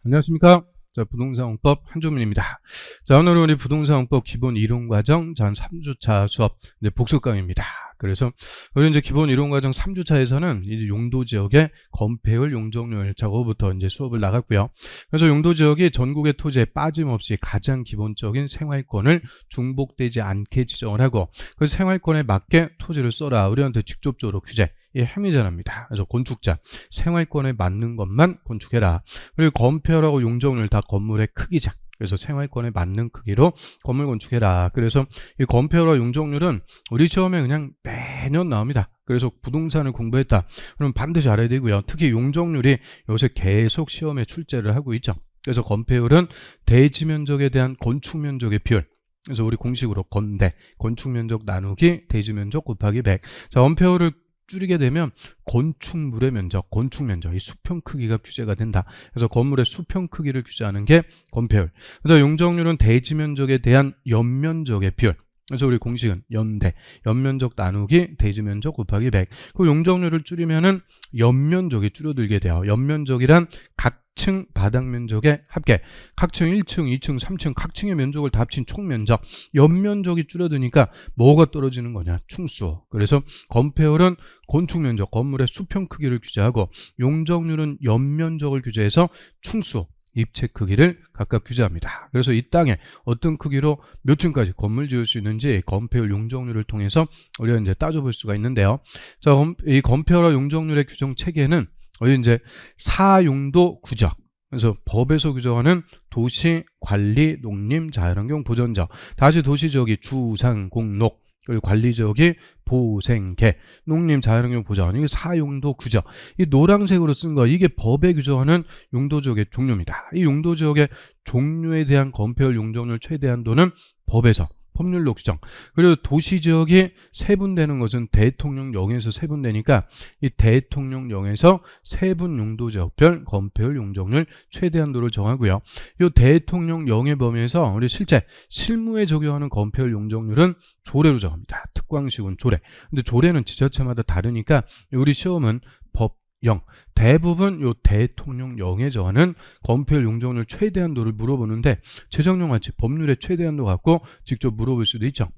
안녕하십니까. 자, 부동산원법 한조민입니다. 자, 오늘은 우리 부동산원법 기본 이론과정 전 3주차 수업 복습 강의입니다. 그래서 우리 이제 기본 이론과정 3주차에서는 이제 용도지역의 건폐율, 용적률 작업부터 이제 수업을 나갔고요. 그래서 용도지역이 전국의 토지에 빠짐없이 가장 기본적인 생활권을 중복되지 않게 지정을 하고 그 생활권에 맞게 토지를 써라. 우리한테 직접적으로 규제. 이 행위자랍니다. 그래서 건축자, 생활권에 맞는 것만 건축해라. 그리고 건폐율하고 용적률 다 건물의 크기자. 그래서 생활권에 맞는 크기로 건물 건축해라. 그래서 이 건폐율과 용적률은 우리 시험에 그냥 매년 나옵니다. 그래서 부동산을 공부했다. 그럼 반드시 알아야 되고요. 특히 용적률이 요새 계속 시험에 출제를 하고 있죠. 그래서 건폐율은 대지 면적에 대한 건축 면적의 비율. 그래서 우리 공식으로 건대, 건축 면적 나누기 대지 면적 곱하기 100. 자, 건폐율을 줄이게 되면 건축물의 면적, 건축 면적, 이 수평 크기가 규제가 된다. 그래서 건물의 수평 크기를 규제하는 게 건폐율. 그다음 용적률은 대지 면적에 대한 연면적의 비율. 그래서 우리 공식은 연대, 연면적 나누기 대지 면적 곱하기 100. 그 용적률을 줄이면은 연면적이 줄어들게 돼요. 연면적이란 각 층 바닥 면적의 합계. 각 층 1층, 2층, 3층 각 층의 면적을 다 합친 총 면적. 연면적이 줄어드니까 뭐가 떨어지는 거냐? 충수. 그래서 건폐율은 건축 면적, 건물의 수평 크기를 규제하고 용적률은 연면적을 규제해서 충수, 입체 크기를 각각 규제합니다. 그래서 이 땅에 어떤 크기로 몇 층까지 건물 지을 수 있는지 건폐율, 용적률을 통해서 우리가 이제 따져볼 수가 있는데요. 자, 이 건폐율과 용적률의 규정 체계는 우리 이제 사용도 구적. 그래서 법에서 규정하는 도시, 관리, 농림, 자연환경, 보전적. 다시 도시지역이 주상, 공록. 그리고 관리지역이 보생계, 농림, 자연환경, 보전. 이게 사용도 구적. 이 노란색으로 쓴 거, 이게 법에 규정하는 용도지역의 종류입니다. 이 용도지역의 종류에 대한 건폐율, 용적률 최대한도는 법에서 법률로 규정. 그리고 도시지역이 세분되는 것은 대통령령에서 세분되니까 이 대통령령에서 세분 용도지역별 건폐율, 용적률 최대한도를 정하고요. 이 대통령령의 범위에서 우리 실제 실무에 적용하는 건폐율, 용적률은 조례로 정합니다. 특광시군 조례. 근데 조례는 지자체마다 다르니까 우리 시험은 법령. 대부분 요 대통령령에 정하는 건폐율, 용적률 최대한도를 물어보는데 재정령 같이 법률의 최대한도 갖고 직접 물어볼 수도 있죠.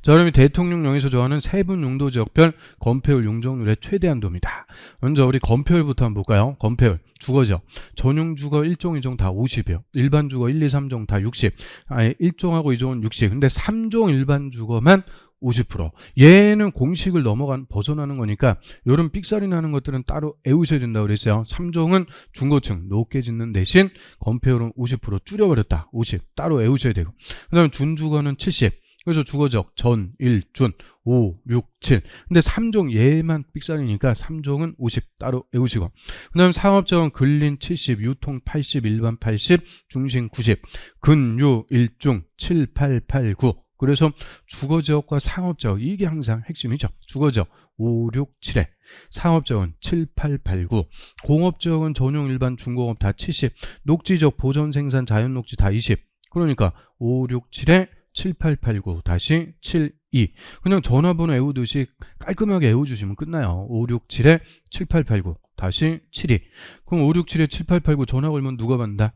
자, 그럼 이 대통령령에서 정하는 세분 용도지역별 건폐율, 용적률의 최대한도입니다. 먼저 우리 건폐율부터 한번 볼까요? 건폐율, 주거지역. 전용주거 1종, 2종 다 50이요. 일반주거 1, 2, 3종 다 60. 아니, 1종하고 2종은 60. 근데 3종 일반주거만 50%. 얘는 공식을 벗어나는 거니까 이런 삑사리 나는 것들은 따로 외우셔야 된다고 그랬어요. 3종은 중고층 높게 짓는 대신 건폐율은 50% 줄여버렸다. 50 따로 외우셔야 되고. 그 다음에 준주거는 70. 그래서 주거적 전, 1, 준, 5, 6, 7. 근데 3종 얘만 삑사리니까 3종은 50 따로 외우시고. 그 다음에 상업적은 근린 70, 유통 80, 일반 80, 중심 90, 근유 1중 7, 8, 8, 9. 그래서 주거지역과 상업지역 이게 항상 핵심이죠. 주거지역 5, 6, 7에 상업지역은 7, 8, 8, 9 공업지역은 전용, 일반, 중공업 다 70 녹지지역, 보전, 생산, 자연녹지 다 20 그러니까 5, 6, 7에 7, 8, 8, 9 다시 7, 2 그냥 전화번호 외우듯이 깔끔하게 외워주시면 끝나요. 5, 6, 7에 7, 8, 8, 9 다시 7, 2 그럼 5, 6, 7에 7, 8, 8, 9 전화 걸면 누가 받는다?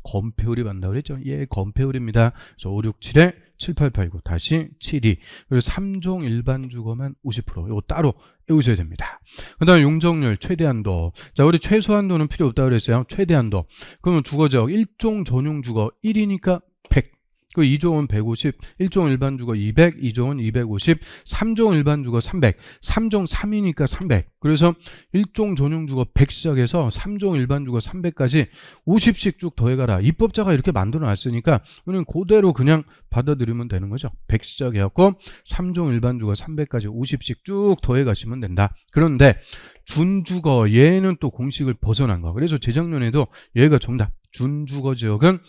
건폐율이 받는다고 그랬죠. 예, 건폐율입니다. 그래서 5, 6, 7에 7, 8, 8, 9 다시 7, 2 그리고 3종 일반 주거만 50% 이거 따로 외우셔야 됩니다. 그 다음에 용적률 최대한도. 자, 우리 최소한도는 필요 없다고 그랬어요. 최대한도. 그러면 주거지역 1종 전용 주거 1이니까 100. 그 2종은 150, 1종 일반 주거 200, 2종은 250, 3종 일반 주거 300, 3종 3이니까 300. 그래서 1종 전용 주거 100 시작해서 3종 일반 주거 300까지 50씩 쭉 더해가라. 입법자가 이렇게 만들어 놨으니까 우리는 그대로 그냥 받아들이면 되는 거죠. 100 시작해갖고 3종 일반 주거 300까지 50씩 쭉 더해가시면 된다. 그런데 준주거 얘는 또 공식을 벗어난 거. 그래서 재작년에도 얘가 정답. 준주거 지역은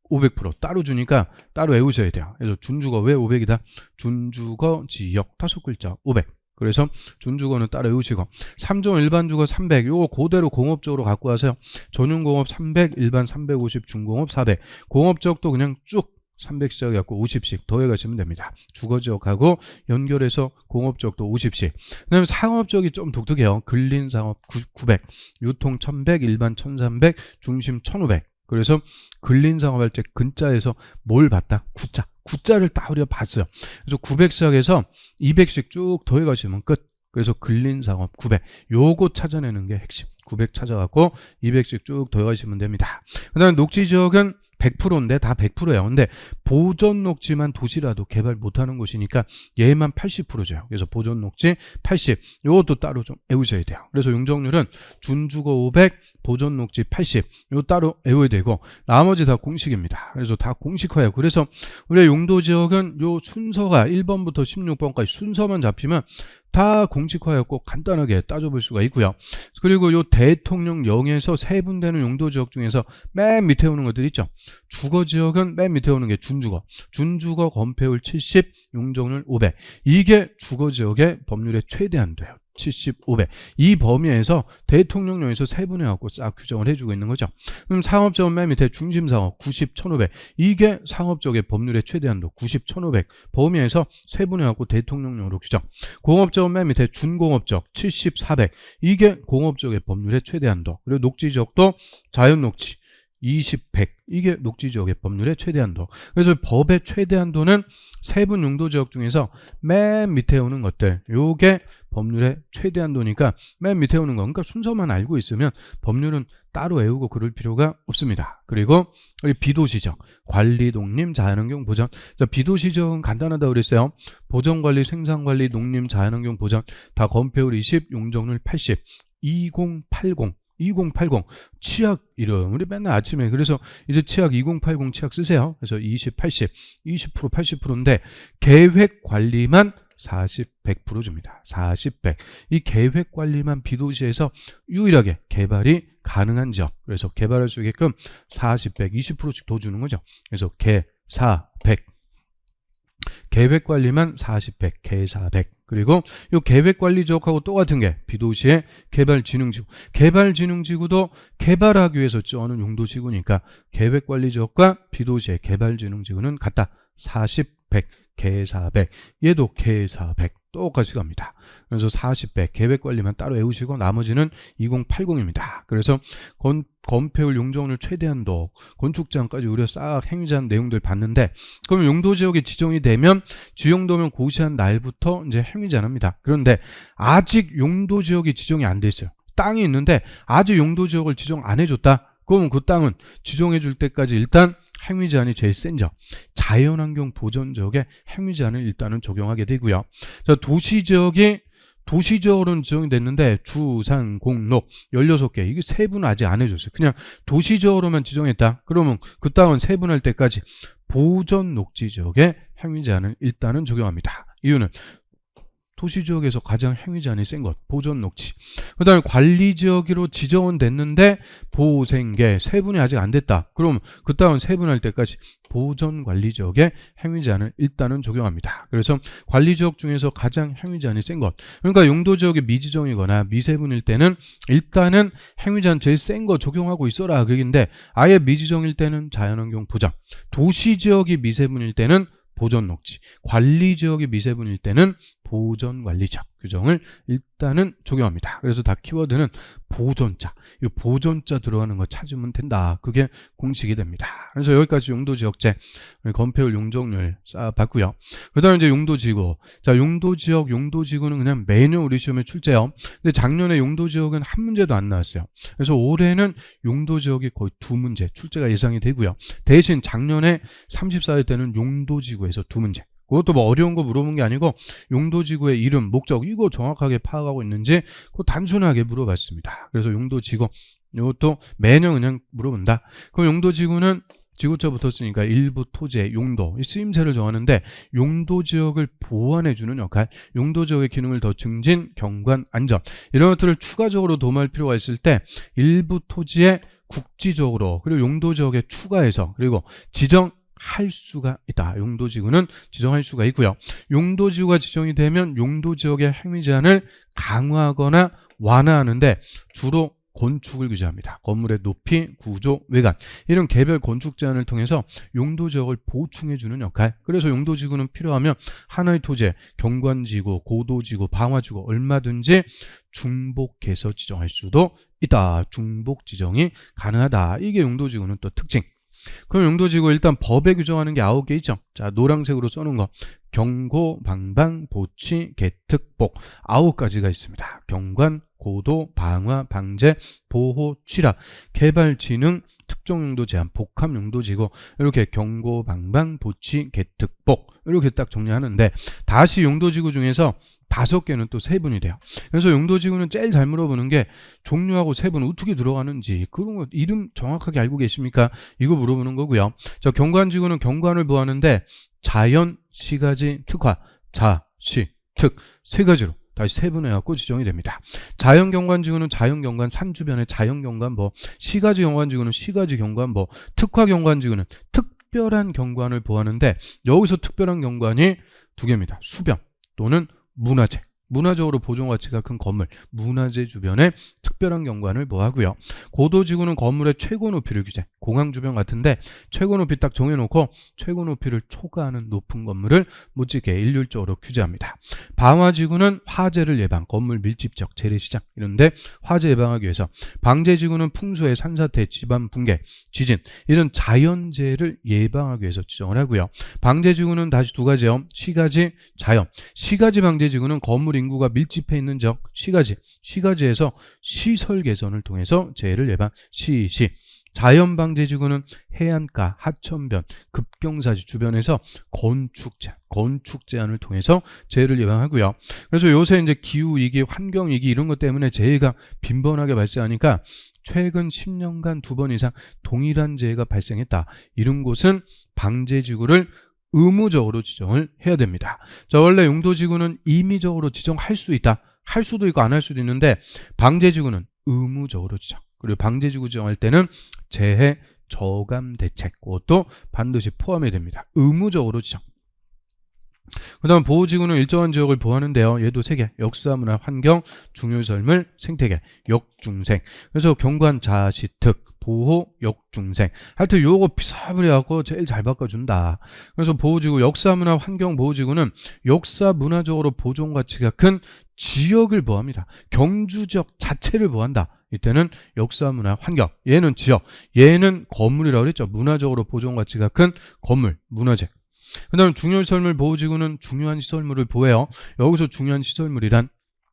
500% 따로 주니까 따로 외우셔야 돼요. 그래서 준주거 왜 500이다? 준주거 지역 다섯 글자 500. 그래서 준주거는 따로 외우시고 3종 일반주거 300 요거 그대로 공업적으로 갖고 와서요. 전용공업 300, 일반 350, 중공업 400. 공업적도 그냥 쭉 300씩하고 50씩 더해가시면 됩니다. 주거지역하고 연결해서 공업지역도 50씩. 그 다음에 상업지역이 좀 독특해요. 근린상업 900, 유통 1100, 일반 1300, 중심 1500. 그래서 근린상업 할 때 근자에서 뭘 봤다? 구자를 딱 우리가 봤어요. 그래서 900 시작해서 200씩 쭉 더해가시면 끝. 그래서 근린상업 900 요거 찾아내는 게 핵심. 900 찾아갖고 200씩 쭉 더해가시면 됩니다. 그 다음에 녹지지역은 100%인데 다 100%예요. 근데 보존 녹지만 도시라도 개발 못하는 곳이니까 얘만 80%죠. 그래서 보존 녹지 80. 이것도 따로 좀 외우셔야 돼요. 그래서 용적률은 준주거 500, 보존 녹지 80. 이거 따로 외워야 되고 나머지 다 공식입니다. 그래서 다 공식화예요. 그래서 우리가 용도지역은 요 순서가 1번부터 16번까지 순서만 잡히면 다 공식화였고 간단하게 따져볼 수가 있고요. 그리고 요 대통령령에서 세분되는 용도지역 중에서 맨 밑에 오는 것들 있죠. 주거지역은 맨 밑에 오는 게 준주거 건폐율 70, 용적률 500. 이게 주거지역의 법률의 최대한도예요. 70, 500. 이 범위에서 대통령령에서 세분해갖고 싹 규정을 해주고 있는 거죠. 그럼 상업지역은 맨 밑에 중심상업 90, 1500. 이게 상업지역의 법률의 최대한도 90, 1500 범위에서 세분해갖고 대통령령으로 규정. 공업지역은 맨 밑에 준공업지역 70, 400. 이게 공업지역의 법률의 최대한도. 그리고 녹지지역도 자연녹지 20, 100. 이게 녹지지역의 법률의 최대한도. 그래서 법의 최대한도는 세분 용도지역 중에서 맨 밑에 오는 것들. 요게 법률의 최대한도니까 맨 밑에 오는 거. 그러니까 순서만 알고 있으면 법률은 따로 외우고 그럴 필요가 없습니다. 그리고 우리 비도시적, 관리, 농림, 자연환경 보전. 자, 비도시적은 간단하다고 그랬어요. 보전관리, 생산관리, 농림, 자연환경 보전. 다 건폐율 20, 용적률 80. 2080 치약 이름 우리 맨날 아침에 그래서 이제 치약 2080 치약 쓰세요. 그래서 20, 80, 20%, 80%인데 계획 관리만 40, 100% 줍니다. 40, 100. 이 계획 관리만 비도시에서 유일하게 개발이 가능한 지역. 그래서 개발할 수 있게끔 40, 100, 20%씩 더 주는 거죠. 그래서 개, 4, 100. 계획 관리만 40, 100, 개, 4, 100. 그리고 이 계획관리지역하고 똑같은 게 비도시의 개발진흥지구. 개발진흥지구도 개발하기 위해서 지어놓은 용도지구니까 계획관리지역과 비도시의 개발진흥지구는 같다. 40, 100, 개, 400. 얘도 개, 400. 똑같이 갑니다. 그래서 40, 100 계획관리만 따로 외우시고 나머지는 2080입니다. 그래서 건폐율 용적률 최대한도 건축제한까지 우리가 싹 행위제한 내용들 봤는데 그럼 용도지역이 지정이 되면 지용도면 고시한 날부터 이제 행위제한합니다. 그런데 아직 용도지역이 지정이 안 돼 있어요. 땅이 있는데 아직 용도지역을 지정 안 해줬다. 그러면 그 땅은 지정해 줄 때까지 일단 행위제한이 제일 센 지역. 자연환경 보전지역에 행위제한을 일단은 적용하게 되고요. 자, 도시지역으로는 지정이 됐는데 주, 산, 공, 녹 16개. 이게 세분은 아직 안 해줬어요. 그냥 도시지역으로만 지정했다. 그러면 그 땅은 세분할 때까지 보전 녹지지역에 행위제한을 일단은 적용합니다. 이유는 도시지역에서 가장 행위제한이 센 것, 보전 녹지. 그 다음에 관리지역으로 지정은 됐는데 보생계 세분이 아직 안 됐다. 그럼 그 땅은 세분할 때까지 보전관리지역에 행위제한을 일단은 적용합니다. 그래서 관리지역 중에서 가장 행위제한이 센 것. 그러니까 용도지역이 미지정이거나 미세분일 때는 일단은 행위제한 제일 센 거 적용하고 있어라. 그 얘기인데 아예 미지정일 때는 자연환경 보장. 도시지역이 미세분일 때는 보전녹지, 관리지역이 미세분일 때는 보전관리지역 규정을 일단은 적용합니다. 그래서 다 키워드는 보전자, 이 보전자 들어가는 거 찾으면 된다. 그게 공식이 됩니다. 그래서 여기까지 용도지역제, 건폐율, 용적률 봤고요. 그 다음에 이제 용도지구. 자, 용도지역, 용도지구는 그냥 매년 우리 시험에 출제요. 근데 작년에 용도지역은 한 문제도 안 나왔어요. 그래서 올해는 용도지역이 거의 2문제 출제가 예상이 되고요. 대신 작년에 34회 때는 용도지구에서 2문제. 그것도 뭐 어려운 거 물어본 게 아니고 용도지구의 이름, 목적 이거 정확하게 파악하고 있는지 그거 단순하게 물어봤습니다. 그래서 용도지구 이것도 매년 그냥 물어본다. 그럼 용도지구는 지구자 붙었으니까 일부 토지의 용도, 쓰임새를 정하는데 용도지역을 보완해주는 역할, 용도지역의 기능을 더 증진, 경관, 안전 이런 것들을 추가적으로 도모할 필요가 있을 때 일부 토지의 국지적으로 그리고 용도지역에 추가해서 그리고 지정할 수가 있다. 용도지구는 지정할 수가 있고요. 용도지구가 지정이 되면 용도지역의 행위제한을 강화하거나 완화하는데 주로 건축을 규제합니다. 건물의 높이, 구조, 외관 이런 개별 건축 제한을 통해서 용도 지역을 보충해주는 역할. 그래서 용도지구는 필요하면 하나의 토지에 경관지구, 고도지구, 방화지구 얼마든지 중복해서 지정할 수도 있다. 중복 지정이 가능하다. 이게 용도지구는 또 특징. 그럼 용도지구 일단 법에 규정하는 게 9개 있죠. 자, 노란색으로 써놓은 거 경고, 방방, 보치, 개특, 복 9가지가 있습니다. 경관, 고도, 방화, 방제, 보호, 취락, 개발, 진흥, 특정 용도 제한, 복합 용도지구 이렇게 경고, 방방, 보치, 개특, 복 이렇게 딱 정리하는데 다시 용도지구 중에서 5개는 또 세분이 돼요. 그래서 용도지구는 제일 잘 물어보는 게 종류하고 세분 어떻게 들어가는지 그런 거 이름 정확하게 알고 계십니까? 이거 물어보는 거고요. 자, 경관지구는 경관을 보하는데 자연, 시가지, 특화, 자, 시, 특 세 가지로 다시 세분해갖고 지정이 됩니다. 자연경관지구는 자연경관, 산 주변의 자연경관보, 시가지경관지구는 시가지경관보, 특화경관지구는 특별한 경관을 보하는데 여기서 특별한 경관이 2개입니다. 수변 또는 문화재. 문화적으로 보존 가치가 큰 건물, 문화재 주변에 특별한 경관을 보하고요. 고도지구는 건물의 최고 높이를 규제, 공항 주변 같은데 최고 높이 딱 정해놓고 최고 높이를 초과하는 높은 건물을 못 짓게 일률적으로 규제합니다. 방화지구는 화재를 예방, 건물 밀집 지역, 재래시장 이런데 화재 예방하기 위해서, 방제지구는 풍수해, 산사태, 지반 붕괴, 지진 이런 자연재해를 예방하기 위해서 지정을 하고요. 방제지구는 다시 2가지요. 시가지, 자연. 시가지 방제지구는 건물 인구가 밀집해 있는 지역, 시가지에서 시설 개선을 통해서 재해를 예방, 시시. 자연방제지구는 해안가, 하천변, 급경사지 주변에서 건축 제한을 통해서 재해를 예방하고요. 그래서 요새 이제 기후위기, 환경위기 이런 것 때문에 재해가 빈번하게 발생하니까 최근 10년간 2번 이상 동일한 재해가 발생했다. 이런 곳은 방제지구를 의무적으로 지정을 해야 됩니다. 자, 원래 용도지구는 임의적으로 지정할 수 있다. 할 수도 있고 안 할 수도 있는데 방제지구는 의무적으로 지정. 그리고 방제지구 지정할 때는 재해 저감 대책 그것도 반드시 포함이 됩니다. 의무적으로 지정. 그 다음 보호지구는 일정한 지역을 보호하는데요. 얘도 3개. 역사, 문화, 환경, 중요설물, 생태계, 역중생. 그래서 경관, 자시, 특, 보호, 역중생. 하여튼 요거 비싸버려갖고 제일 잘 바꿔준다. 그래서 보호지구, 역사, 문화, 환경 보호지구는 역사, 문화적으로 보존 가치가 큰 지역을 보호합니다. 경주지역 자체를 보호한다. 이때는 역사, 문화, 환경. 얘는 지역. 얘는 건물이라고 그랬죠. 문화적으로 보존 가치가 큰 건물, 문화재. 그 다음 중요시설물 보호지구는 중요한 시설물을 보호해요. 여기서 중요한 시설물이란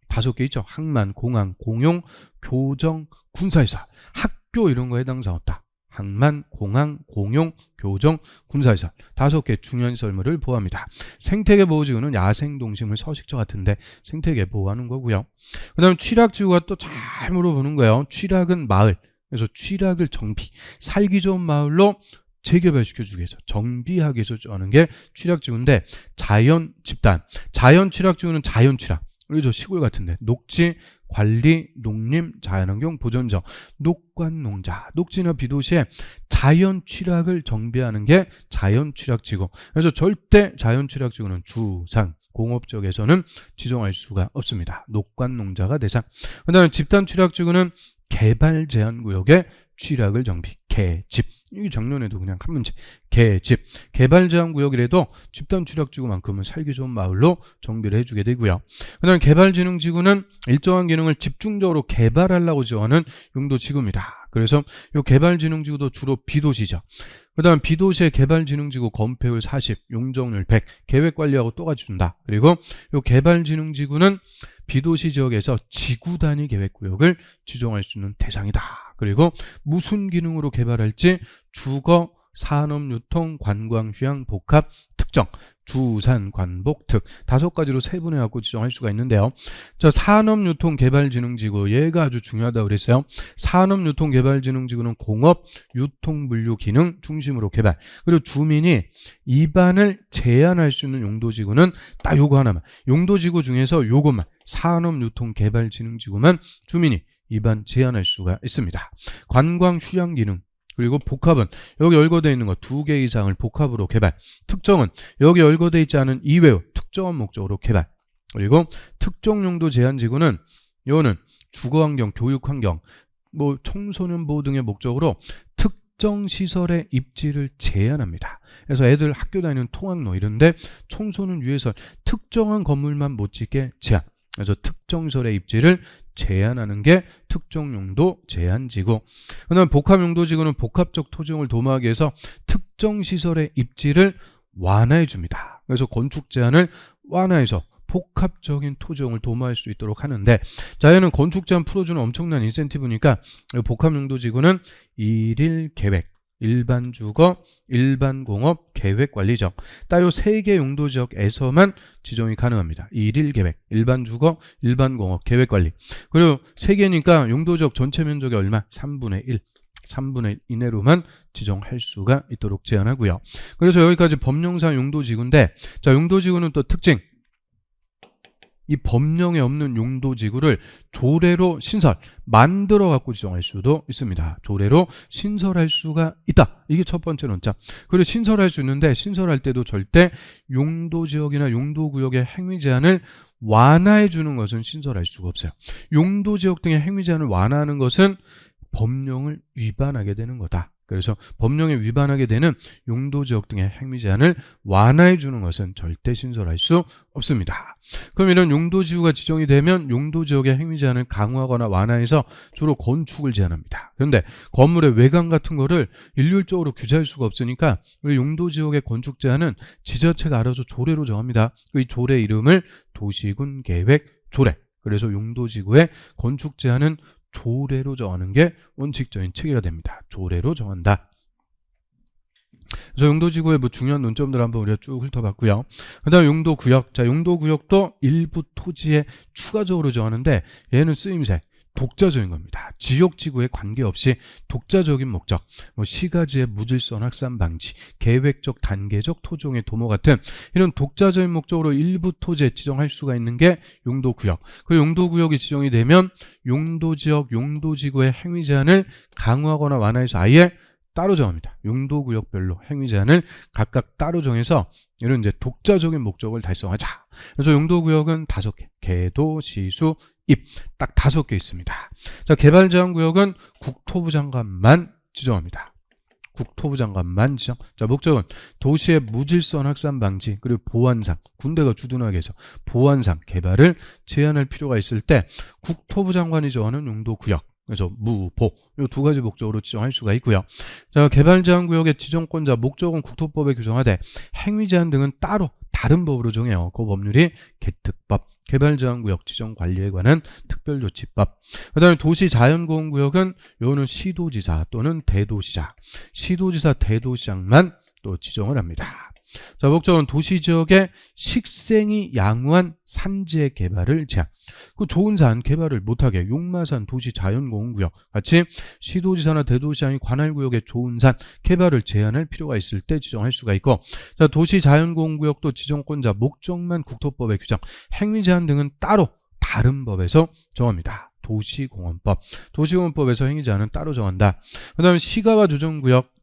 5개 있죠. 항만, 공항, 공용, 교정, 군사시설. 학교 이런 거 해당 사항 없다. 항만, 공항, 공용, 교정, 군사시설 5개 중요한 시설물을 보호합니다. 생태계 보호지구는 야생 동식물, 서식처 같은데 생태계 보호하는 거고요. 그 다음 취락지구가 또 잘 물어보는 거예요. 취락은 마을. 그래서 취락을 정비, 살기 좋은 마을로 재개발시켜주기 위해서 정비하기 위해서 하는 게 취락지구인데 자연 집단, 자연 취락지구는 자연 취락. 그리고 시골 같은데 녹지, 관리, 농림, 자연환경, 보존적, 녹관농자, 녹지나 비도시에 자연 취락을 정비하는 게 자연 취락지구. 그래서 절대 자연 취락지구는 주상, 공업적에서는 지정할 수가 없습니다. 녹관농자가 대상. 그 다음에 집단 취락지구는 개발 제한 구역의 취락을 정비, 개집. 이게 작년에도 그냥 한 문제. 개집. 개발 제한 구역이라도 집단 취락지구만큼은 살기 좋은 마을로 정비를 해주게 되고요. 그 다음에 개발진흥지구는 일정한 기능을 집중적으로 개발하려고 지정하는 용도지구입니다. 그래서 이 개발진흥지구도 주로 비도시죠. 그 다음 비도시의 개발진흥지구 건폐율 40, 용적률 100, 계획관리하고 똑같이 준다. 그리고 이 개발진흥지구는 비도시 지역에서 지구 단위 계획구역을 지정할 수 있는 대상이다. 그리고 무슨 기능으로 개발할지 주거, 산업, 유통, 관광, 휴양, 복합, 특정, 주산, 관복, 특 5가지로 세분해갖고 지정할 수가 있는데요. 자, 산업유통개발진흥지구 얘가 아주 중요하다고 그랬어요. 산업유통개발진흥지구는 공업, 유통, 물류, 기능 중심으로 개발. 그리고 주민이 입안을 제한할 수 있는 용도지구는 딱 요거 하나만. 용도지구 중에서 요것만 산업유통개발진흥지구만 주민이 입안 제한할 수가 있습니다. 관광, 휴양, 기능. 그리고 복합은 여기 열거되어 있는 거 2개 이상을 복합으로 개발. 특정은 여기 열거되어 있지 않은 이외의 특정한 목적으로 개발. 그리고 특정 용도 제한지구는 이거는 주거환경, 교육환경, 뭐 청소년 보호 등의 목적으로 특정 시설의 입지를 제한합니다. 그래서 애들 학교 다니는 통학로 이런데 청소년 유해설 특정한 건물만 못 짓게 제한. 그래서 특정 시설의 입지를 제한하는 게 특정용도 제한지구. 그다음 복합용도지구는 복합적 토지용을 도모하기 위해서 특정 시설의 입지를 완화해 줍니다. 그래서 건축 제한을 완화해서 복합적인 토지용을 도모할 수 있도록 하는데, 자, 얘는 건축 제한 풀어주는 엄청난 인센티브니까 복합용도지구는 일일 계획, 일반 주거, 일반 공업, 계획 관리적 딱 요 3개 용도지역에서만 지정이 가능합니다. 일일 계획, 일반 주거, 일반 공업, 계획 관리. 그리고 3개니까 용도지역 전체 면적이 얼마? 3분의 1. 3분의 1 이내로만 지정할 수가 있도록 제한하고요. 그래서 여기까지 법령상 용도지구인데, 자, 용도지구는 또 특징. 이 법령에 없는 용도지구를 조례로 신설, 만들어 갖고 지정할 수도 있습니다. 조례로 신설할 수가 있다. 이게 첫 번째 논점. 그리고 신설할 수 있는데 신설할 때도 절대 용도지역이나 용도구역의 행위 제한을 완화해 주는 것은 신설할 수가 없어요. 용도지역 등의 행위 제한을 완화하는 것은 법령을 위반하게 되는 거다. 그래서 법령에 위반하게 되는 용도지역 등의 행위 제한을 완화해 주는 것은 절대 신설할 수 없습니다. 그럼 이런 용도지구가 지정이 되면 용도지역의 행위 제한을 강화하거나 완화해서 주로 건축을 제한합니다. 그런데 건물의 외관 같은 거를 일률적으로 규제할 수가 없으니까 우리 용도지역의 건축 제한은 지자체가 알아서 조례로 정합니다. 이 조례 이름을 도시군 계획 조례. 그래서 용도지구의 건축 제한은 조례로 정하는 게 원칙적인 체계가 됩니다. 조례로 정한다. 그래서 용도지구의 뭐 중요한 논점들 한번 우리가 쭉 훑어봤고요. 그 다음 용도구역. 자, 용도구역도 일부 토지에 추가적으로 정하는데 얘는 쓰임새 독자적인 겁니다. 지역지구에 관계없이 독자적인 목적, 뭐 시가지의 무질서 확산 방지, 계획적 단계적 토종의 도모 같은 이런 독자적인 목적으로 일부 토지에 지정할 수가 있는 게 용도구역. 그 용도구역이 지정이 되면 용도지역, 용도지구의 행위 제한을 강화하거나 완화해서 아예 따로 정합니다. 용도구역별로 행위 제한을 각각 따로 정해서 이런 이제 독자적인 목적을 달성하자. 그래서 용도구역은 5개, 계도, 시수, 입 딱 5개 있습니다. 자, 개발제한구역은 국토부 장관만 지정합니다. 국토부 장관만 지정. 자, 목적은 도시의 무질서한 확산 방지 그리고 보안상, 군대가 주둔하게 해서 보안상 개발을 제한할 필요가 있을 때 국토부 장관이 정하는 용도구역. 그래서 무, 보, 이 2가지 목적으로 지정할 수가 있고요. 자, 개발제한구역의 지정권자 목적은 국토법에 규정하되 행위 제한 등은 따로 다른 법으로 정해요. 그 법률이 개특법, 개발제한구역 지정관리에 관한 특별조치법. 그 다음에 도시자연보호구역은 요거는 시도지사 또는 대도시장, 시도지사, 대도시장만 또 지정을 합니다. 자, 목적은 도시지역의 식생이 양호한 산지의 개발을 제한. 그 좋은 산 개발을 못하게 용마산 도시자연공원구역 같이 시도지사나 대도시장이 관할구역의 좋은 산 개발을 제한할 필요가 있을 때 지정할 수가 있고, 자, 도시자연공원구역도 지정권자 목적만 국토법에 규정, 행위 제한 등은 따로 다른 법에서 정합니다. 도시공원법, 도시공원법에서 행위 제한은 따로 정한다. 그 다음에 시가와 조정구역.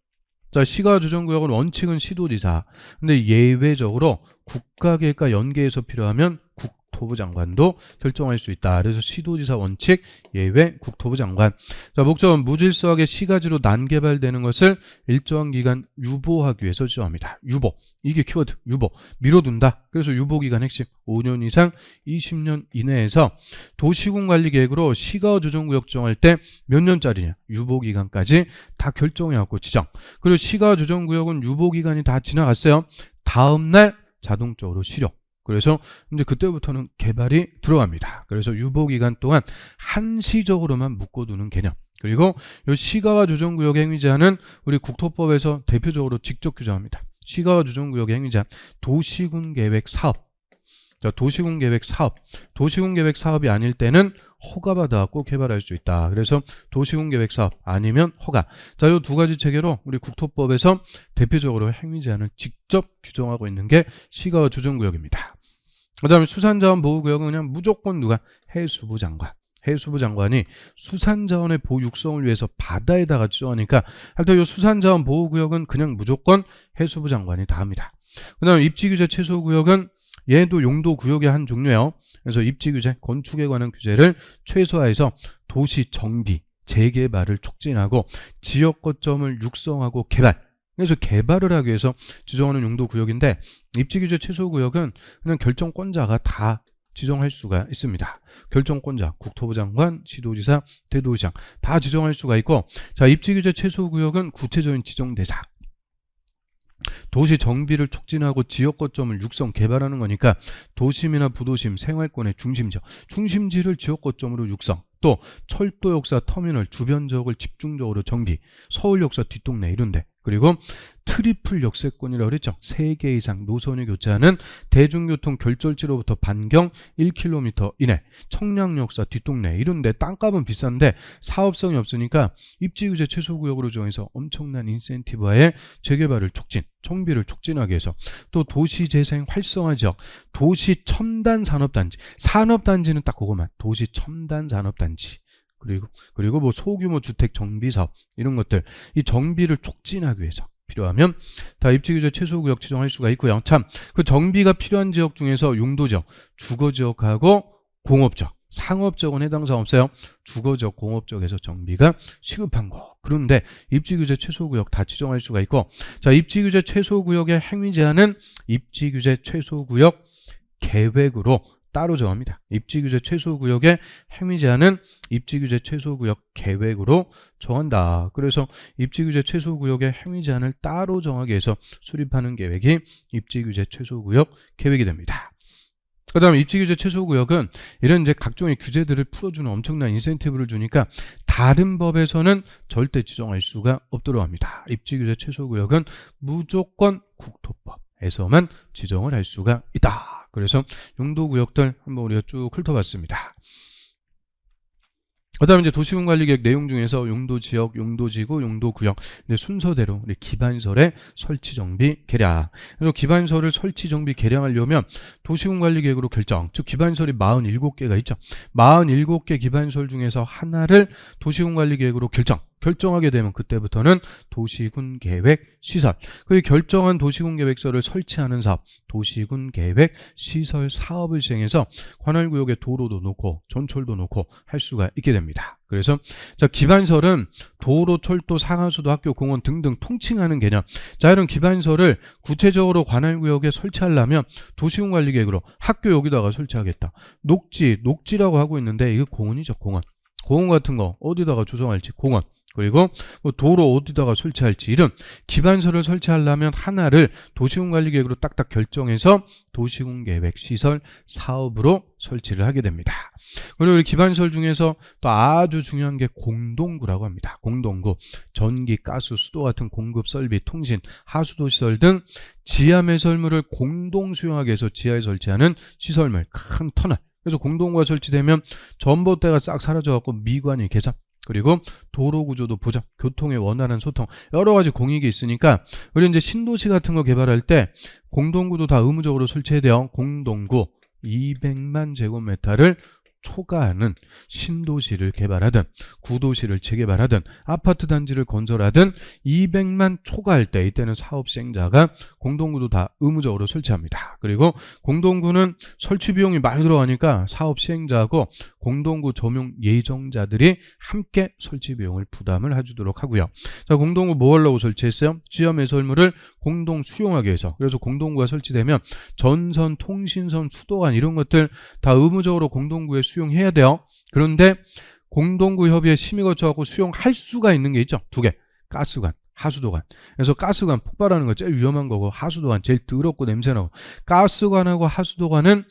자, 시가 조정구역은 원칙은 시도지사. 근데 예외적으로 국가계획과 연계해서 필요하면 국토부 장관도 결정할 수 있다. 그래서 시도지사 원칙, 예외 국토부 장관. 자, 목적은 무질서하게 시가지로 난개발되는 것을 일정한 기간 유보하기 위해서 지정합니다. 유보. 이게 키워드. 유보. 미뤄둔다. 그래서 유보기간 핵심 5년 이상 20년 이내에서 도시군 관리계획으로 시가 조정구역 지정할 때 몇 년짜리냐. 유보기간까지 다 결정해갖고 지정. 그리고 시가 조정구역은 유보기간이 다 지나갔어요. 다음날 자동적으로 실효. 그래서 이제 그때부터는 개발이 들어갑니다. 그래서 유보기간 동안 한시적으로만 묶어두는 개념. 그리고 이 시가와 조정구역의 행위 제한은 우리 국토법에서 대표적으로 직접 규정합니다. 시가와 조정구역의 행위 제한, 도시군 계획 사업. 자, 도시군 계획 사업. 도시군 계획 사업이 아닐 때는 허가받아갖고 개발할 수 있다. 그래서 도시군 계획 사업 아니면 허가. 자, 이 2가지 체계로 우리 국토법에서 대표적으로 행위 제한을 직접 규정하고 있는 게 시가와 조정구역입니다. 그 다음에 수산자원 보호구역은 그냥 무조건 누가? 해수부 장관. 해수부 장관이 수산자원의 보호 육성을 위해서 바다에다가 지정하니까 하여튼 이 수산자원 보호구역은 그냥 무조건 해수부 장관이 다 합니다. 그 다음에 입지규제 최소구역은 얘도 용도구역의 한 종류예요. 그래서 입지규제, 건축에 관한 규제를 최소화해서 도시 정비, 재개발을 촉진하고 지역 거점을 육성하고 개발. 그래서 개발을 하기 위해서 지정하는 용도 구역인데 입지 규제 최소 구역은 그냥 결정권자가 다 지정할 수가 있습니다. 결정권자, 국토부 장관, 시도지사, 대도시장 다 지정할 수가 있고, 자, 입지 규제 최소 구역은 구체적인 지정 대상. 도시 정비를 촉진하고 지역 거점을 육성 개발하는 거니까 도심이나 부도심 생활권의 중심지를 지역 거점으로 육성, 또 철도 역사 터미널 주변 지역을 집중적으로 정비, 서울 역사 뒷동네 이런데, 그리고 트리플 역세권이라고 그랬죠. 3개 이상 노선이 교체하는 대중교통 결절지로부터 반경 1km 이내, 청량 역사 뒷동네 이런데 땅값은 비싼데 사업성이 없으니까 입지규제 최소구역으로 정해서 엄청난 인센티브하에 재개발을 촉진, 정비를 촉진하기 위해서, 또 도시재생 활성화 지역, 도시 첨단 산업단지, 산업단지는 딱 그거만, 도시 첨단 산업단지, 그리고 뭐 소규모 주택 정비 사업 이런 것들, 이 정비를 촉진하기 위해서 필요하면 다 입지규제 최소구역 지정할 수가 있고요. 참, 그 정비가 필요한 지역 중에서 용도지역, 주거지역하고 공업지역, 상업지역은 해당 사항 없어요. 주거지역, 공업지역에서 정비가 시급한 거. 그런데 입지규제 최소구역 다 지정할 수가 있고, 자, 입지규제 최소구역의 행위 제한은 입지규제 최소구역 계획으로 따로 정합니다. 입지규제 최소구역의 행위 제한은 입지규제 최소구역 계획으로 정한다. 그래서 입지규제 최소구역의 행위 제한을 따로 정하기 위해서 수립하는 계획이 입지규제 최소구역 계획이 됩니다. 그 다음에 입지규제 최소구역은 이런 이제 각종의 규제들을 풀어주는 엄청난 인센티브를 주니까 다른 법에서는 절대 지정할 수가 없도록 합니다. 입지규제 최소구역은 무조건 국토법에서만 지정을 할 수가 있다. 그래서 용도구역들 한번 우리가 쭉 훑어봤습니다. 그 다음에 이제 도시군관리계획 내용 중에서 용도지역, 용도지구, 용도구역 순서대로 우리 기반설의 설치, 정비, 개량. 그래서 기반설을 설치, 정비, 개량하려면 도시군관리계획으로 결정, 즉 기반설이 47개가 있죠. 47개 기반설 중에서 하나를 도시군관리계획으로 결정하게 되면 그때부터는 도시군계획 시설, 그 결정한 도시군계획서를 설치하는 사업, 도시군계획 시설 사업을 시행해서 관할구역에 도로도 놓고 전철도 놓고 할 수가 있게 됩니다. 그래서 자, 기반설은 도로, 철도, 상하수도, 학교, 공원 등등 통칭하는 개념. 자, 이런 기반설을 구체적으로 관할구역에 설치하려면 도시군관리계획으로 학교 여기다가 설치하겠다. 녹지라고 하고 있는데 이거 공원이죠, 공원. 공원 같은 거 어디다가 조성할지 공원. 그리고 뭐 도로 어디다가 설치할지 이런 기반설을 설치하려면 하나를 도시군관리계획으로 딱딱 결정해서 도시군계획 시설 사업으로 설치를 하게 됩니다. 그리고 이 기반설 중에서 또 아주 중요한 게 공동구라고 합니다. 공동구, 전기, 가스, 수도 같은 공급 설비, 통신, 하수도 시설 등 지하 매설물을 공동 수용하기 위해서 지하에 설치하는 시설물, 큰 터널. 그래서 공동구가 설치되면 전봇대가 싹 사라져갖고 미관이 개선, 그리고 도로 구조도 보장, 교통의 원활한 소통, 여러 가지 공익이 있으니까 우리 이제 신도시 같은 거 개발할 때 공동구도 다 의무적으로 설치해야 돼요. 공동구 200만 제곱미터를 초과하는 신도시를 개발하든 구도시를 재개발하든 아파트 단지를 건설하든 200만 초과할 때 이때는 사업 시행자가 공동구도 다 의무적으로 설치합니다. 그리고 공동구는 설치 비용이 많이 들어가니까 사업 시행자하고 공동구 점용 예정자들이 함께 설치 비용을 부담을 해주도록 하고요. 자, 공동구 뭐 하려고 설치했어요? 지하 매설물을 공동 수용하기 위해서. 그래서 공동구가 설치되면 전선, 통신선, 수도관 이런 것들 다 의무적으로 공동구에 수용해야 돼요. 그런데 공동구 협의회 심의 거쳐갖고 수용할 수가 있는 게 있죠. 2개. 가스관, 하수도관. 그래서 가스관 폭발하는 거 제일 위험한 거고, 하수도관 제일 더럽고 냄새나고, 가스관하고 하수도관은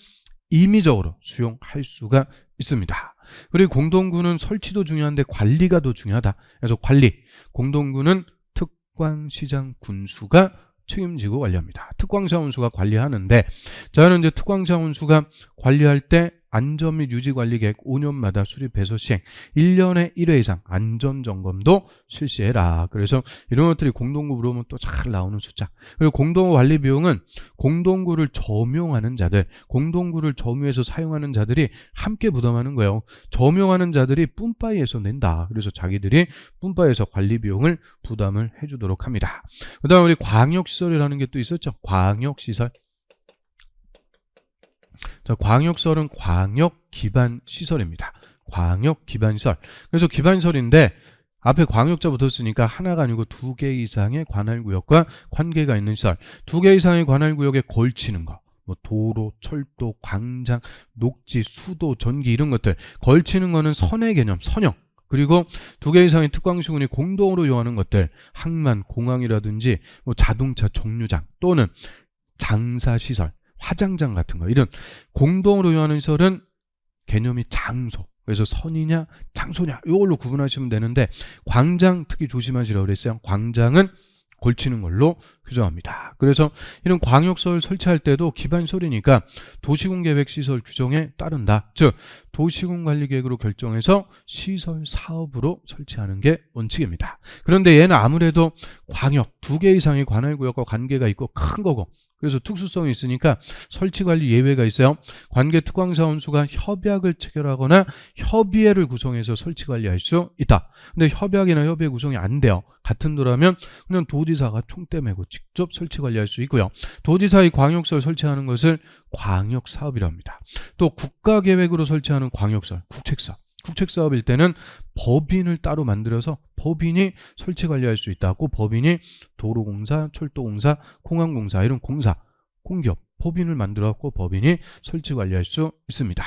임의적으로 수용할 수가 있습니다. 그리고 공동구는 설치도 중요한데 관리가 더 중요하다. 그래서 관리, 공동구는 특광시장 군수가 책임지고 관리합니다. 특광시장 군수가 관리하는데, 저는 이제 특광시장 군수가 관리할 때 안전 및 유지 관리 계획 5년마다 수립해서 시행, 1년에 1회 이상 안전 점검도 실시해라. 그래서 이런 것들이 공동구 물어보면 또 잘 나오는 숫자. 그리고 공동구 관리 비용은 공동구를 점용하는 자들, 공동구를 점유해서 사용하는 자들이 함께 부담하는 거예요. 점용하는 자들이 뿜빠이에서 낸다. 그래서 자기들이 뿜빠이에서 관리 비용을 부담을 해주도록 합니다. 그 다음에 우리 광역시설이라는 게 또 있었죠. 광역시설. 자, 광역시설은 광역 기반 시설입니다. 광역 기반시설. 그래서 기반시설인데 앞에 광역자 붙었으니까 하나가 아니고 2개 이상의 관할구역과 관계가 있는 시설. 2개 이상의 관할구역에 걸치는 거. 뭐 도로, 철도, 광장, 녹지, 수도, 전기 이런 것들. 걸치는 거는 선의 개념, 선형. 그리고 2개 이상의 특광시군이 공동으로 이용하는 것들. 항만, 공항이라든지 뭐 자동차 정류장 또는 장사시설, 화장장 같은 거. 이런 공동으로 이용하는 시설은 개념이 장소. 그래서 선이냐 장소냐 이걸로 구분하시면 되는데 광장 특히 조심하시라고 그랬어요. 광장은 걸치는 걸로 규정합니다. 그래서 이런 광역시설 설치할 때도 기반시설이니까 도시군계획시설 규정에 따른다. 즉 도시군관리계획으로 결정해서 시설 사업으로 설치하는 게 원칙입니다. 그런데 얘는 아무래도 광역 2개 이상의 관할구역과 관계가 있고 큰 거고 그래서 특수성이 있으니까 설치관리 예외가 있어요. 관계특광사원수가 협약을 체결하거나 협의회를 구성해서 설치관리할 수 있다. 근데 협약이나 협의회 구성이 안 돼요. 같은 도라면 그냥 도지사가 총대 메고 직접 설치관리할 수 있고요. 도지사의 광역시설 설치하는 것을 광역사업이라고 합니다. 또 국가계획으로 설치하는 광역시설, 국책사업. 국책사업일 때는 법인을 따로 만들어서 법인이 설치관리할 수 있다고 법인이 도로공사, 철도공사, 공항공사 이런 공사, 공기업, 법인을 만들어갖고 법인이 설치관리할 수 있습니다.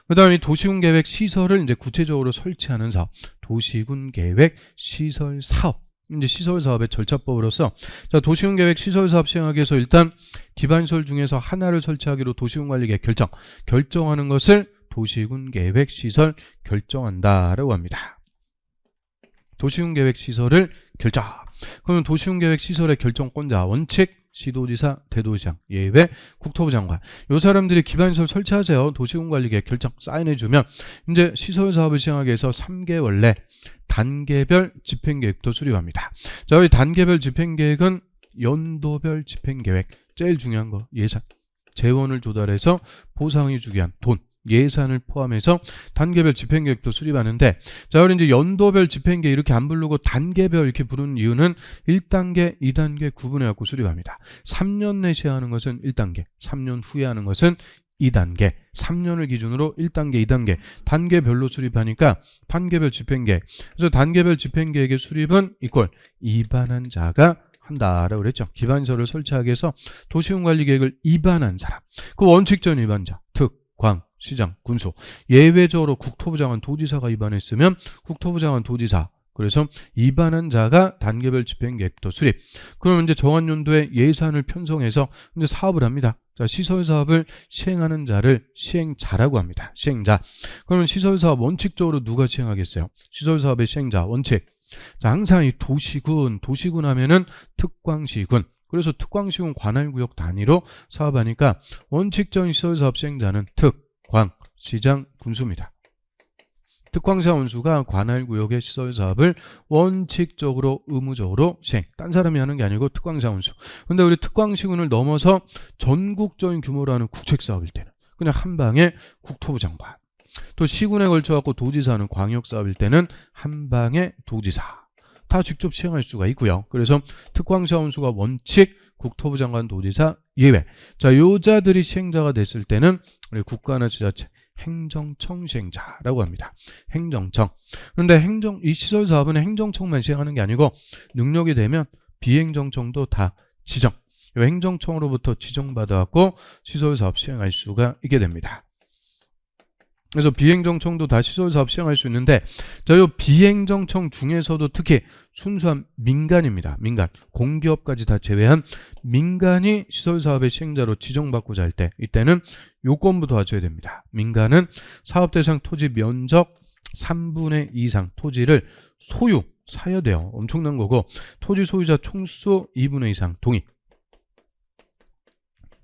그 다음에 도시군계획 시설을 이제 구체적으로 설치하는 사업, 도시군계획 시설 사업. 이제 시설 사업의 절차법으로서 자, 도시군계획 시설 사업 시행하기 위해서 일단 기반시설 중에서 하나를 설치하기로 도시군관리계획 결정하는 것을 도시군계획시설 결정한다라고 합니다. 도시군계획시설을 결정. 그러면 도시군계획시설의 결정권자 원칙 시도지사, 대도시장, 예외 국토부 장관. 요 사람들이 기반시설 설치하세요. 도시군관리계획 결정 사인해주면 이제 시설사업을 시행하기 위해서 3개월 내 단계별 집행계획부터 수립합니다. 자, 우리 단계별 집행계획은 연도별 집행계획. 제일 중요한 거 예산. 재원을 조달해서 보상이 주기 위한 돈. 예산을 포함해서 단계별 집행계획도 수립하는데 자, 우리 이제 연도별 집행계획 이렇게 안 부르고 단계별 이렇게 부르는 이유는 1단계, 2단계 구분해 갖고 수립합니다. 3년 내 시행하는 것은 1단계, 3년 후에 하는 것은 2단계, 3년을 기준으로 1단계, 2단계 단계별로 수립하니까 단계별 집행계획. 그래서 단계별 집행계획의 수립은 이꼴 입안한 자가 한다라고 그랬죠. 기반시설을 설치하기 위해서 도시군관리계획을 입안한 사람. 그 원칙적인 입안자, 특, 광, 시장, 군수. 예외적으로 국토부 장관, 도지사가 입안했으면 국토부 장관, 도지사. 그래서 입안한 자가 단계별 집행계획도 수립. 그러면 이제 정한 연도에 예산을 편성해서 이제 사업을 합니다. 자, 시설사업을 시행하는 자를 시행자라고 합니다. 시행자. 그러면 시설사업 원칙적으로 누가 시행하겠어요? 시설사업의 시행자 원칙. 자, 항상 이 도시군 하면은 특광시군. 그래서 특광시군 관할구역 단위로 사업하니까 원칙적인 시설사업 시행자는 특, 광, 시장, 군수입니다. 특광사 원수가 관할구역의 시설사업을 원칙적으로 의무적으로 시행. 딴 사람이 하는 게 아니고 특광사 원수. 근데 우리 특광시군을 넘어서 전국적인 규모로 하는 국책사업일 때는 그냥 한 방에 국토부 장관. 또 시군에 걸쳐갖고 도지사는 광역사업일 때는 한 방에 도지사. 다 직접 시행할 수가 있고요. 그래서 특광사 원수가 원칙, 국토부 장관, 도지사, 예외. 자, 요자들이 시행자가 됐을 때는 우리 국가나 지자체 행정청 시행자라고 합니다. 행정청. 그런데 이 시설 사업은 행정청만 시행하는 게 아니고 능력이 되면 비행정청도 다 지정. 행정청으로부터 지정받아갖고 시설 사업 시행할 수가 있게 됩니다. 그래서 비행정청도 다 시설사업 시행할 수 있는데 자, 요 비행정청 중에서도 특히 순수한 민간입니다. 민간. 공기업까지 다 제외한 민간이 시설사업의 시행자로 지정받고자 할 때 이때는 요건부터 갖춰야 됩니다. 민간은 사업대상 토지 면적 3분의 2 이상 토지를 사야 돼요. 엄청난 거고 토지 소유자 총수 2분의 2 이상 동의.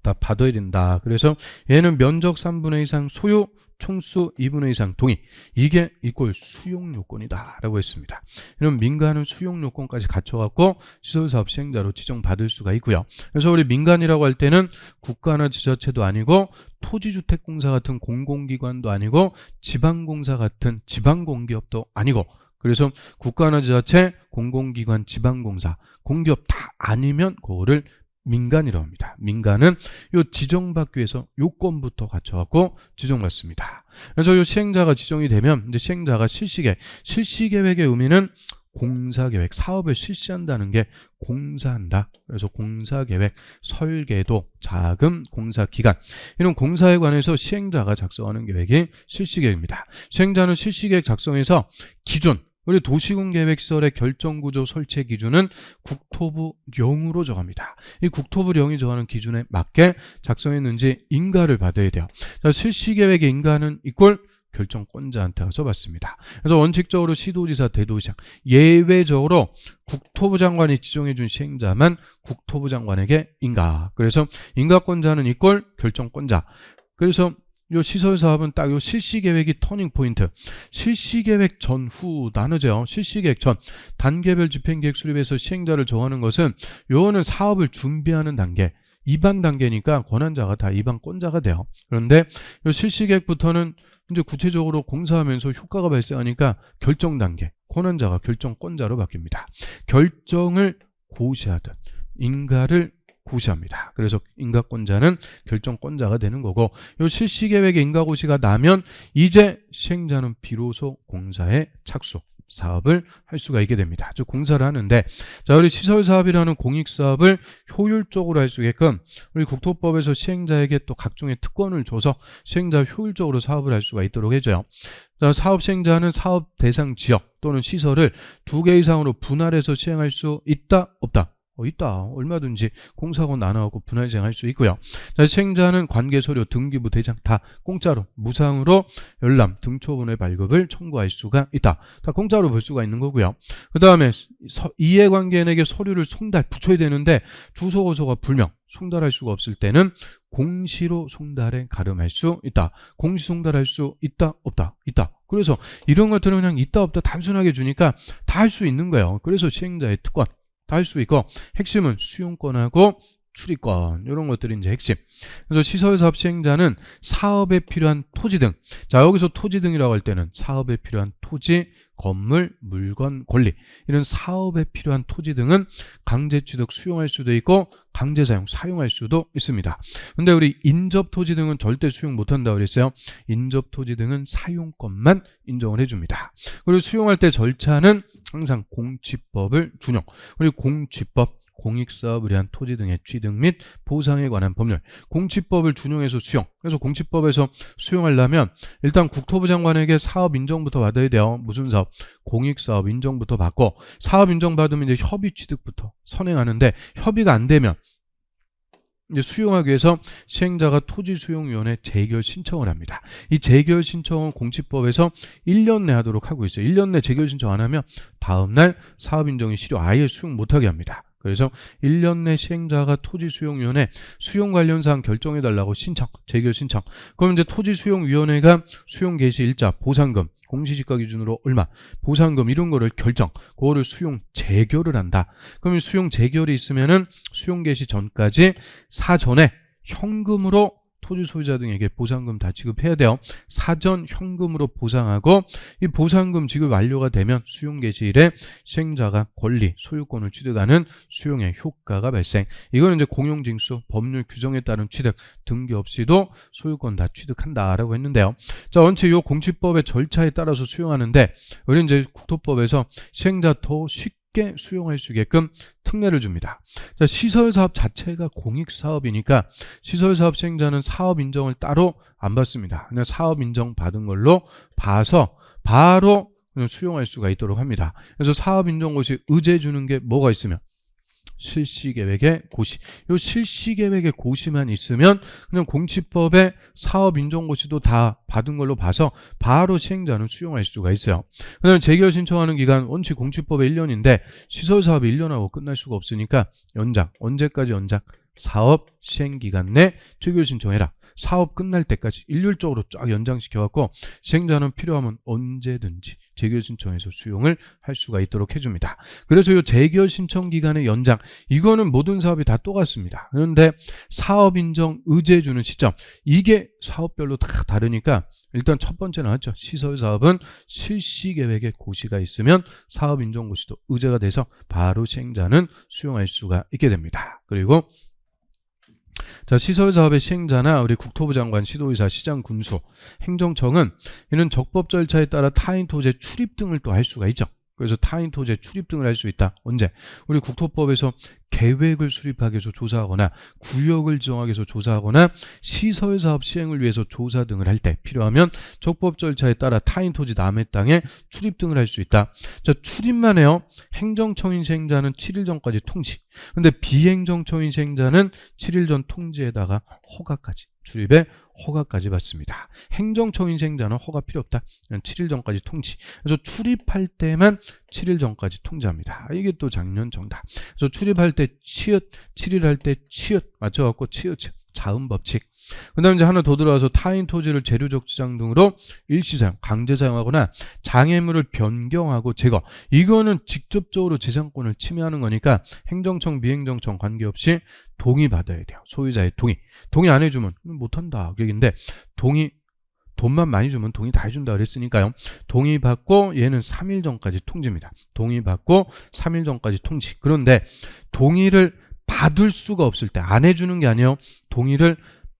다 받아야 된다. 그래서 얘는 면적 3분의 2 이상 소유 총수 2분의 2 이상 동의. 이게 이꼴 수용요건이다 라고 했습니다. 이런 민간은 수용요건까지 갖춰갖고 시설사업 시행자로 지정받을 수가 있고요. 그래서 우리 민간이라고 할 때는 국가나 지자체도 아니고 토지주택공사 같은 공공기관도 아니고 지방공사 같은 지방공기업도 아니고 그래서 국가나 지자체, 공공기관, 지방공사, 공기업 다 아니면 그거를 민간이라고 합니다. 민간은 요 지정받기 위해서 요건부터 갖춰갖고 지정받습니다. 그래서 요 시행자가 지정이 되면 이제 시행자가 실시계획의 의미는 공사계획, 사업을 실시한다는 게 공사한다. 그래서 공사계획, 설계도, 자금, 공사기간 이런 공사에 관해서 시행자가 작성하는 계획이 실시계획입니다. 시행자는 실시계획 작성에서 기준, 우리 도시군계획시설의 결정구조 설치 기준은 국토부령으로 정합니다. 이 국토부령이 정하는 기준에 맞게 작성했는지 인가를 받아야 돼요. 자, 실시계획의 인가는 이꼴 결정권자한테 가서 받습니다. 그래서 원칙적으로 시도지사, 대도시장, 예외적으로 국토부 장관이 지정해준 시행자만 국토부 장관에게 인가. 그래서 인가권자는 이꼴 결정권자. 그래서 요 시설사업은 딱 요 실시계획이 터닝포인트. 실시계획 전후 나누죠. 실시계획 전. 단계별 집행계획 수립에서 시행자를 정하는 것은 요거는 사업을 준비하는 단계. 입안 단계니까 권한자가 다 입안권자가 돼요. 그런데 요 실시계획부터는 이제 구체적으로 공사하면서 효과가 발생하니까 결정 단계. 권한자가 결정권자로 바뀝니다. 결정을 고시하든 인가를 고시합니다. 그래서 인가권자는 결정권자가 되는 거고 이 실시계획의 인가고시가 나면 이제 시행자는 비로소 공사에 착수, 사업을 할 수가 있게 됩니다. 즉 공사를 하는데 자 우리 시설사업이라는 공익사업을 효율적으로 할 수 있게끔 우리 국토법에서 시행자에게 또 각종의 특권을 줘서 시행자 효율적으로 사업을 할 수가 있도록 해줘요. 자, 사업 시행자는 사업 대상 지역 또는 시설을 2개 이상으로 분할해서 시행할 수 있다? 없다? 있다. 얼마든지 공사권 나눠갖고 분할 시행할 수 있고요. 자, 시행자는 관계서류, 등기부, 대장 다 공짜로 무상으로 열람, 등초분의 발급을 청구할 수가 있다. 다 공짜로 볼 수가 있는 거고요. 그 다음에 이해관계인에게 서류를 송달, 붙여야 되는데 주소고소가 불명, 송달할 수가 없을 때는 공시로 송달에 가름할 수 있다. 공시 송달할 수 있다? 없다? 있다. 그래서 이런 것들은 그냥 있다 없다 단순하게 주니까 다 할 수 있는 거예요. 그래서 시행자의 특권 다 할 수 있고 핵심은 수용권하고 출입권 이런 것들이 이제 핵심. 그래서 시설사업 시행자는 사업에 필요한 토지 등, 자 여기서 토지 등이라고 할 때는 사업에 필요한 토지, 건물, 물건, 권리 이런 사업에 필요한 토지 등은 강제 취득 수용할 수도 있고 강제 사용, 사용할 수도 있습니다. 근데 우리 인접 토지 등은 절대 수용 못한다고 그랬어요. 인접 토지 등은 사용권만 인정을 해줍니다. 그리고 수용할 때 절차는 항상 공취법을 준용. 그리고 공취법 공익사업을 위한 토지 등의 취득 및 보상에 관한 법률, 공취법을 준용해서 수용. 그래서 공취법에서 수용하려면 일단 국토부 장관에게 사업 인정부터 받아야 돼요. 무슨 사업? 공익사업 인정부터 받고 사업 인정받으면 이제 협의 취득부터 선행하는데 협의가 안 되면 이제 수용하기 위해서 시행자가 토지수용위원회 재결 신청을 합니다. 이 재결 신청은 공취법에서 1년 내 하도록 하고 있어요. 1년 내 재결 신청 안 하면 다음날 사업 인정이 실효 아예 수용 못하게 합니다. 그래서 1년 내 시행자가 토지수용위원회 수용 관련 사항 결정해달라고 신청, 재결 신청. 그럼 이제 토지수용위원회가 수용 개시 일자, 보상금, 공시지가 기준으로 얼마, 보상금 이런 거를 결정, 그거를 수용 재결을 한다. 그러면 수용 재결이 있으면은 수용 개시 전까지 사전에 현금으로 토지 소유자 등에게 보상금 다 지급해야 돼요. 사전 현금으로 보상하고 이 보상금 지급 완료가 되면 수용 개시일에 시행자가 권리, 소유권을 취득하는 수용의 효과가 발생. 이거는 이제 공용징수, 법률 규정에 따른 취득, 등기 없이도 소유권 다 취득한다라고 했는데요. 자, 원칙 이 공취법의 절차에 따라서 수용하는데 우리 이제 국토법에서 시행자 더 쉽게 수용할 수 있게끔 특례를 줍니다. 자, 시설사업 자체가 공익사업이니까 시설사업 시행자는 사업 인정을 따로 안 받습니다. 그냥 사업 인정 받은 걸로 봐서 바로 그냥 수용할 수가 있도록 합니다. 그래서 사업 인정고시 의제 주는 게 뭐가 있으면 실시계획의 고시. 이 실시계획의 고시만 있으면 그냥 공취법의 사업 인정고시도 다 받은 걸로 봐서 바로 시행자는 수용할 수가 있어요. 그다음에 재결 신청하는 기간 원칙 공취법의 1년인데 시설사업이 1년하고 끝날 수가 없으니까 연장. 언제까지 연장? 사업 시행기간 내 재결 신청해라. 사업 끝날 때까지 일률적으로 쫙 연장시켜갖고 시행자는 필요하면 언제든지 재결 신청해서 수용을 할 수가 있도록 해줍니다. 그래서 이 재결 신청 기간의 연장, 이거는 모든 사업이 다 똑같습니다. 그런데 사업 인정 의제 주는 시점, 이게 사업별로 다 다르니까 일단 첫 번째 나왔죠. 시설사업은 실시계획에 고시가 있으면 사업 인정 고시도 의제가 돼서 바로 시행자는 수용할 수가 있게 됩니다. 그리고 자, 시설사업의 시행자나 우리 국토부 장관, 시도의사, 시장, 군수, 행정청은 이는 적법 절차에 따라 타인 토지의 출입 등을 또 할 수가 있죠. 그래서 타인 토지의 출입 등을 할 수 있다. 언제? 우리 국토법에서 계획을 수립하기 위해서 조사하거나 구역을 지정하기 위해서 조사하거나 시설사업 시행을 위해서 조사 등을 할 때 필요하면 적법 절차에 따라 타인 토지 남의 땅에 출입 등을 할 수 있다. 자, 출입만 해요. 행정청인 시행자는 7일 전까지 통지. 근데 비행정청인 시행자는 7일 전 통지에다가 허가까지, 출입에 허가까지 받습니다. 행정청인 시행자는 허가 필요 없다. 7일 전까지 통지. 그래서 출입할 때만 7일 전까지 통지합니다. 이게 또 작년 정답. 그래서 출입할 때 치읓, 7일 할 때 치읓 맞춰갖고 치읓 자음 법칙. 그 다음에 이제 하나 더 들어와서 타인 토지를 재료적 지장 등으로 일시 사용, 강제 사용하거나 장애물을 변경하고 제거. 이거는 직접적으로 재산권을 침해하는 거니까 행정청, 비행정청 관계없이 동의 받아야 돼요. 소유자의 동의. 동의 안 해주면 못한다. 그 얘기인데 동의, 돈만 많이 주면 동의 다 해준다 그랬으니까요. 동의 받고 얘는 3일 전까지 통지입니다. 동의 받고 3일 전까지 통지. 그런데 동의를 받을 수가 없을 때, 안 해주는 게 아니에요. 동의를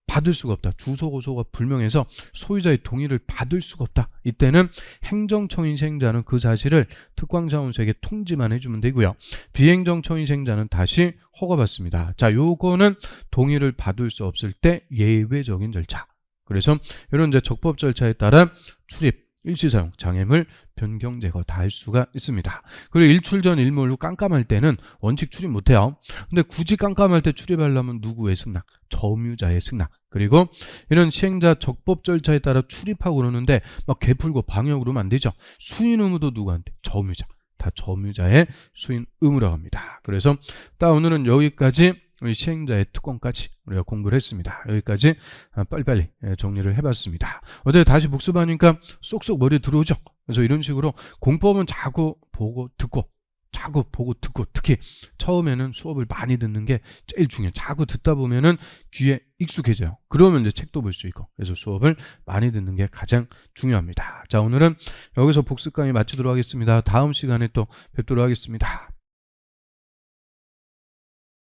받을 수가 없다. 주소 고소가 불명해서 소유자의 동의를 받을 수가 없다. 이때는 행정청인 시행자는 그 사실을 특광자원소에게 통지만 해주면 되고요. 비행정청인 시행자는 다시 허가받습니다. 자, 요거는 동의를 받을 수 없을 때 예외적인 절차. 그래서 이런 이제 적법 절차에 따라 출입, 일시사용, 장애물, 변경, 제거 다 할 수가 있습니다. 그리고 일출 전 일몰 후 깜깜할 때는 원칙 출입 못해요. 근데 굳이 깜깜할 때 출입하려면 누구의 승낙? 점유자의 승낙. 그리고 이런 시행자 적법 절차에 따라 출입하고 그러는데 막 개풀고 방해하고 그러면 안 되죠. 수인 의무도 누구한테? 점유자. 다 점유자의 수인 의무라고 합니다. 그래서 딱 오늘은 여기까지 시행자의 특권까지 우리가 공부를 했습니다. 여기까지 빨리빨리 정리를 해봤습니다. 어제 다시 복습하니까 쏙쏙 머리에 들어오죠. 그래서 이런 식으로 공법은 자꾸 보고 듣고 자꾸 보고 듣고, 특히 처음에는 수업을 많이 듣는 게 제일 중요해요. 자꾸 듣다 보면은 귀에 익숙해져요. 그러면 이제 책도 볼 수 있고, 그래서 수업을 많이 듣는 게 가장 중요합니다. 자, 오늘은 여기서 복습 강의 마치도록 하겠습니다. 다음 시간에 또 뵙도록 하겠습니다.